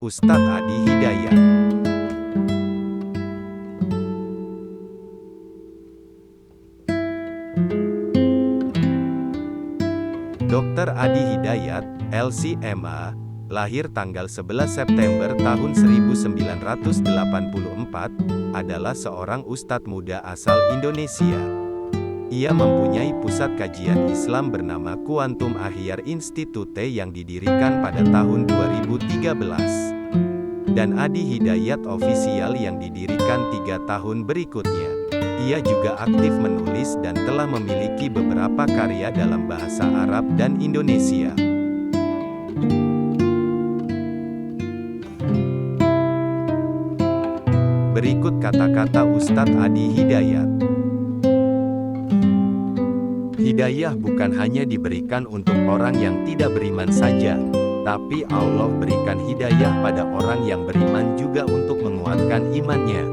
Ustadz Adi Hidayat. Dr. Adi Hidayat, LC.MA, lahir tanggal 11 September tahun 1984, adalah seorang ustadz muda asal Indonesia. Ia mempunyai pusat kajian Islam bernama Quantum Ahyar Institute yang didirikan pada tahun 2013. Dan Adi Hidayat Official yang didirikan 3 tahun berikutnya. Ia juga aktif menulis dan telah memiliki beberapa karya dalam bahasa Arab dan Indonesia. Berikut kata-kata Ustadz Adi Hidayat. Hidayah bukan hanya diberikan untuk orang yang tidak beriman saja, tapi Allah berikan hidayah pada orang yang beriman juga untuk menguatkan imannya.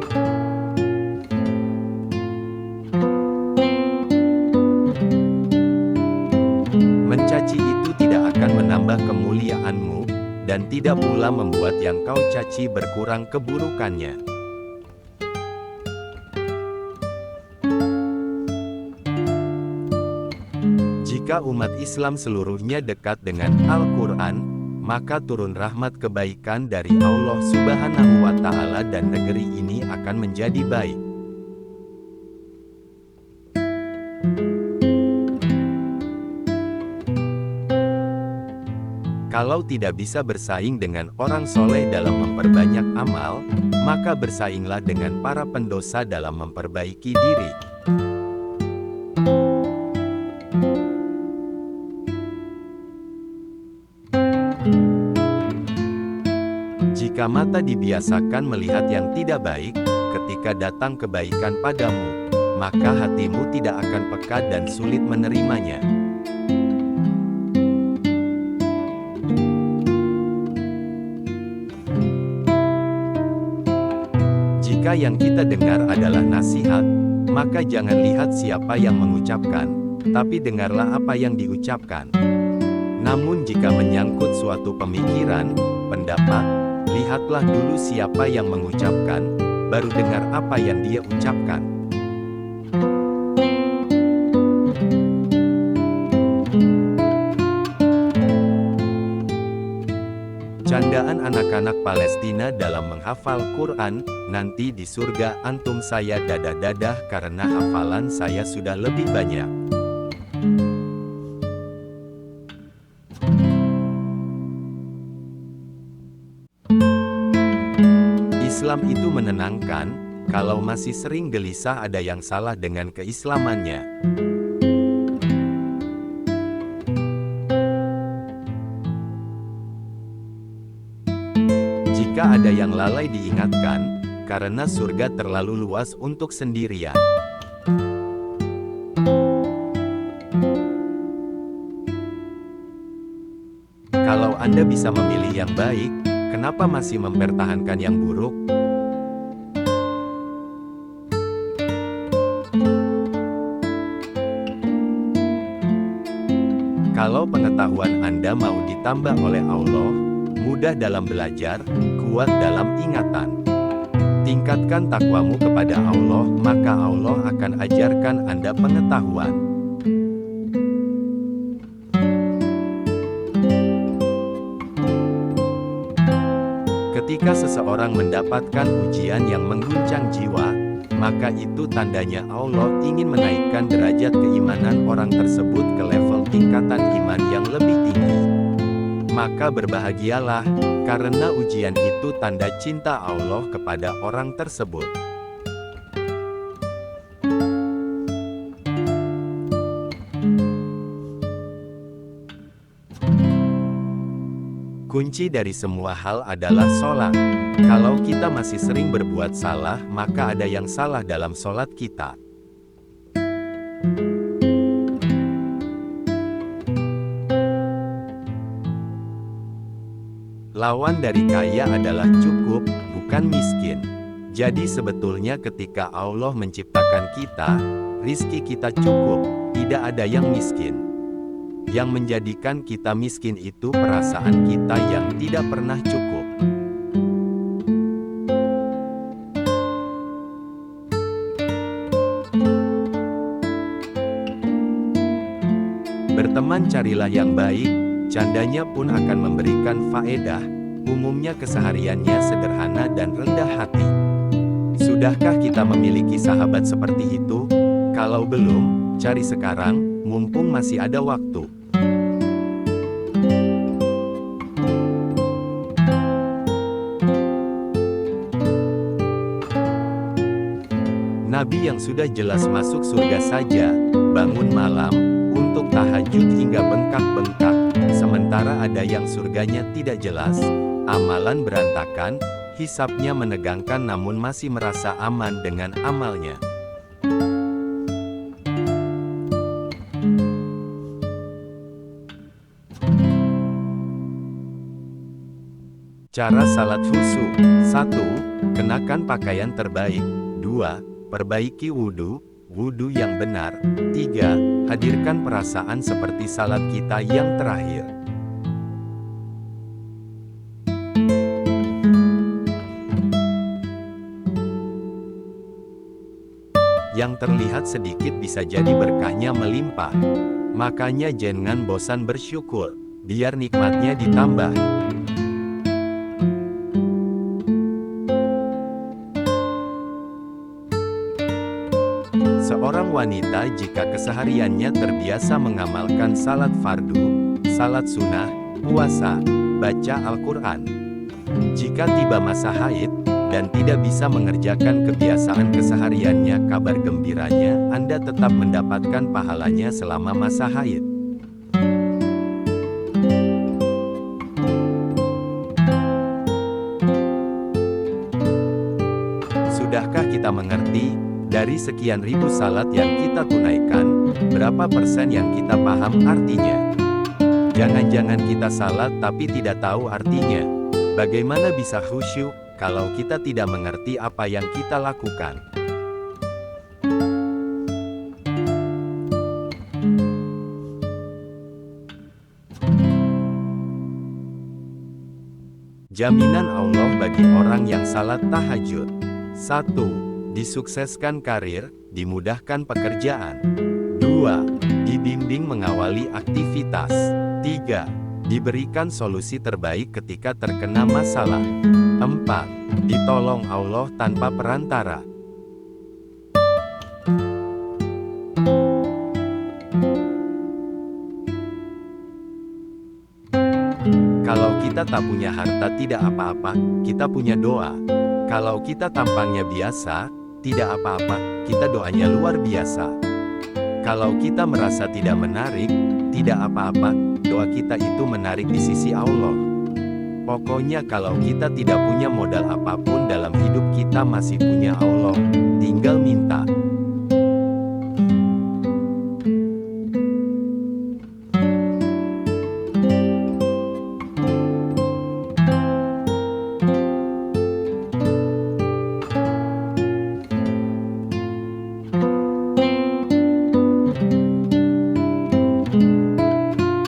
Mencaci itu tidak akan menambah kemuliaanmu, dan tidak pula membuat yang kau caci berkurang keburukannya. Jika umat Islam seluruhnya dekat dengan Al-Quran, maka turun rahmat kebaikan dari Allah Subhanahu wa Ta'ala dan negeri ini akan menjadi baik. Kalau tidak bisa bersaing dengan orang soleh dalam memperbanyak amal, maka bersainglah dengan para pendosa dalam memperbaiki diri. Jika mata dibiasakan melihat yang tidak baik, ketika datang kebaikan padamu, maka hatimu tidak akan peka dan sulit menerimanya. Jika yang kita dengar adalah nasihat, maka jangan lihat siapa yang mengucapkan, tapi dengarlah apa yang diucapkan. Namun jika menyangkut suatu pemikiran, pendapat, lihatlah dulu siapa yang mengucapkan, baru dengar apa yang dia ucapkan. Candaan anak-anak Palestina dalam menghafal Quran, nanti di surga antum saya dadah-dadah karena hafalan saya sudah lebih banyak. Islam itu menenangkan, kalau masih sering gelisah ada yang salah dengan keislamannya. Jika ada yang lalai diingatkan, karena surga terlalu luas untuk sendirian. Kalau Anda bisa memilih yang baik, kenapa masih mempertahankan yang buruk? Kalau pengetahuan Anda mau ditambah oleh Allah, mudah dalam belajar, kuat dalam ingatan. Tingkatkan takwamu kepada Allah, maka Allah akan ajarkan Anda pengetahuan. Ketika seseorang mendapatkan ujian yang mengguncang jiwa, maka itu tandanya Allah ingin menaikkan derajat keimanan orang tersebut ke level tingkatan iman yang lebih tinggi. Maka berbahagialah, karena ujian itu tanda cinta Allah kepada orang tersebut. Kunci dari semua hal adalah sholat. Kalau kita masih sering berbuat salah, maka ada yang salah dalam sholat kita. Lawan dari kaya adalah cukup, bukan miskin. Jadi sebetulnya ketika Allah menciptakan kita, rizki kita cukup, tidak ada yang miskin. Yang menjadikan kita miskin itu perasaan kita yang tidak pernah cukup. Teman carilah yang baik, candanya pun akan memberikan faedah. Umumnya kesehariannya sederhana dan rendah hati. Sudahkah kita memiliki sahabat seperti itu? Kalau belum, cari sekarang, mumpung masih ada waktu. Nabi yang sudah jelas masuk surga saja, bangun malam, untuk tahajud hingga bengkak-bengkak, sementara ada yang surganya tidak jelas, amalan berantakan, hisabnya menegangkan namun masih merasa aman dengan amalnya. Cara salat khusyuk. 1. Kenakan pakaian terbaik. 2. Perbaiki wudhu yang benar. 3. Hadirkan perasaan seperti salat kita yang terakhir. Yang terlihat sedikit bisa jadi berkahnya melimpah. Makanya jangan bosan bersyukur, biar nikmatnya ditambah. Seorang wanita jika kesehariannya terbiasa mengamalkan salat fardu, salat sunnah, puasa, baca Al-Quran. Jika tiba masa haid, dan tidak bisa mengerjakan kebiasaan kesehariannya, kabar gembiranya, Anda tetap mendapatkan pahalanya selama masa haid. Sudahkah kita mengerti? Dari sekian ribu salat yang kita tunaikan, berapa persen yang kita paham artinya? Jangan-jangan kita salat tapi tidak tahu artinya. Bagaimana bisa khusyuk kalau kita tidak mengerti apa yang kita lakukan? Jaminan Allah bagi orang yang salat tahajud. 1. Disukseskan karir, dimudahkan pekerjaan. 2. Dibimbing mengawali aktivitas. 3. Diberikan solusi terbaik ketika terkena masalah. 4. Ditolong Allah tanpa perantara. Kalau kita tak punya harta tidak apa-apa, kita punya doa. Kalau kita tampangnya biasa, tidak apa-apa, kita doanya luar biasa. Kalau kita merasa tidak menarik, tidak apa-apa, doa kita itu menarik di sisi Allah. Pokoknya kalau kita tidak punya modal apapun dalam hidup kita masih punya Allah, tinggal minta.